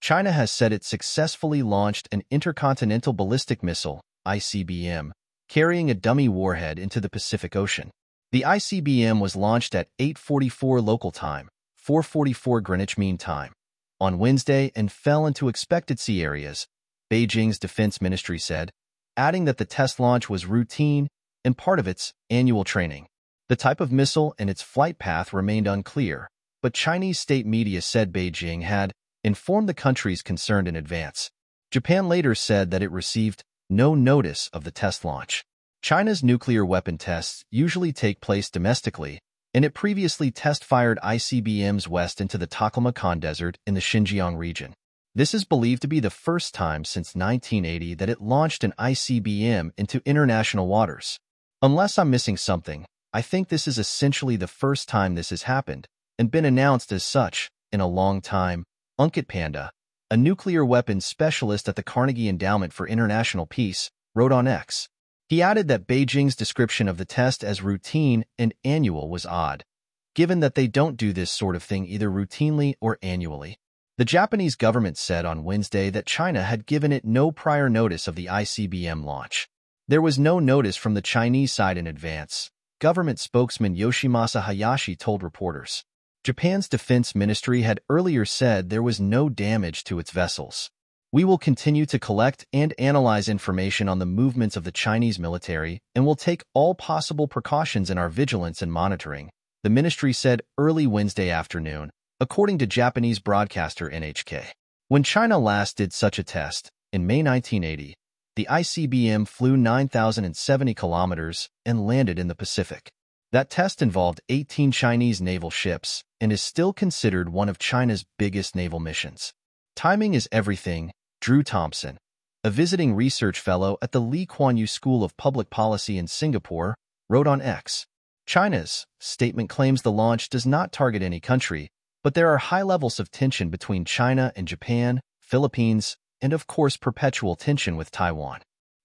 China has said it successfully launched an intercontinental ballistic missile, ICBM, carrying a dummy warhead into the Pacific Ocean. The ICBM was launched at 8:44 local time, 4:44 Greenwich Mean Time, on Wednesday and fell into expected sea areas, Beijing's defense ministry said, adding that the test launch was routine and part of its annual training. The type of missile and its flight path remained unclear, but Chinese state media said Beijing had informed the countries concerned in advance. Japan later said that it received no notice of the test launch. China's nuclear weapon tests usually take place domestically, and it previously test-fired ICBMs west into the Taklamakan Desert in the Xinjiang region. This is believed to be the first time since 1980 that it launched an ICBM into international waters. Unless I'm missing something, I think this is essentially the first time this has happened, and been announced as such, in a long time, Ankit Panda, a nuclear weapons specialist at the Carnegie Endowment for International Peace, wrote on X. He added that Beijing's description of the test as routine and annual was odd, given that they don't do this sort of thing either routinely or annually. The Japanese government said on Wednesday that China had given it no prior notice of the ICBM launch. There was no notice from the Chinese side in advance, government spokesman Yoshimasa Hayashi told reporters. Japan's defense ministry had earlier said there was no damage to its vessels. We will continue to collect and analyze information on the movements of the Chinese military and will take all possible precautions in our vigilance and monitoring, the ministry said early Wednesday afternoon, according to Japanese broadcaster NHK. When China last did such a test, in May 1980, the ICBM flew 9,070 kilometers and landed in the Pacific. That test involved 18 Chinese naval ships and is still considered one of China's biggest naval missions. Timing is everything, Drew Thompson, a visiting research fellow at the Lee Kuan Yew School of Public Policy in Singapore, wrote on X. China's statement claims the launch does not target any country, but there are high levels of tension between China and Japan, Philippines, and of course perpetual tension with Taiwan.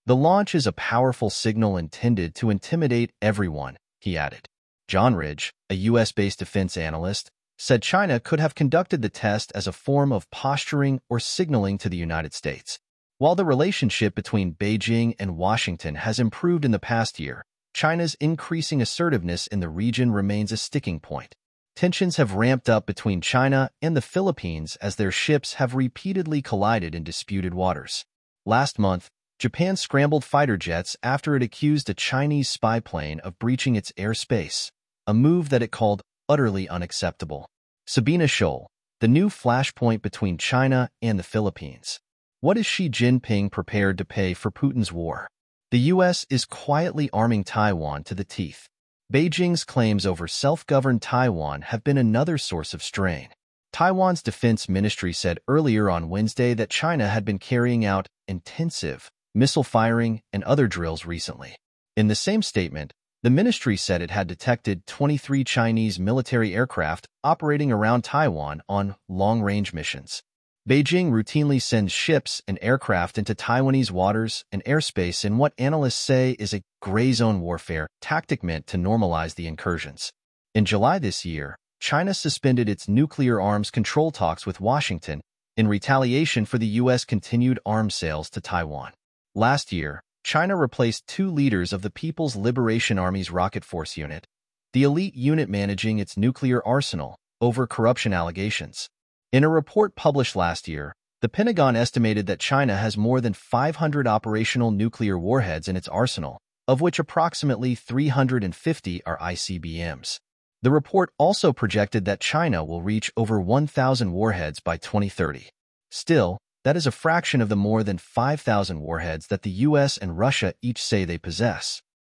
The launch is a powerful signal intended to intimidate everyone, he added. John Ridge, a U.S.-based defense analyst, said China could have conducted the test as a form of posturing or signaling to the United States. While the relationship between Beijing and Washington has improved in the past year, China's increasing assertiveness in the region remains a sticking point. Tensions have ramped up between China and the Philippines as their ships have repeatedly collided in disputed waters. Last month, Japan scrambled fighter jets after it accused a Chinese spy plane of breaching its airspace, a move that it called utterly unacceptable. Sabina Scholl, the new flashpoint between China and the Philippines. What is Xi Jinping prepared to pay for Putin's war? The U.S. is quietly arming Taiwan to the teeth. Beijing's claims over self-governed Taiwan have been another source of strain. Taiwan's defense ministry said earlier on Wednesday that China had been carrying out intensive missile firing and other drills recently. In the same statement, the ministry said it had detected 23 Chinese military aircraft operating around Taiwan on long-range missions. Beijing routinely sends ships and aircraft into Taiwanese waters and airspace in what analysts say is a gray zone warfare tactic meant to normalize the incursions. In July this year, China suspended its nuclear arms control talks with Washington in retaliation for the U.S. continued arms sales to Taiwan. Last year, China replaced 2 leaders of the People's Liberation Army's Rocket Force unit, the elite unit managing its nuclear arsenal, over corruption allegations. In a report published last year, the Pentagon estimated that China has more than 500 operational nuclear warheads in its arsenal, of which approximately 350 are ICBMs. The report also projected that China will reach over 1,000 warheads by 2030. Still, that is a fraction of the more than 5,000 warheads that the U.S. and Russia each say they possess.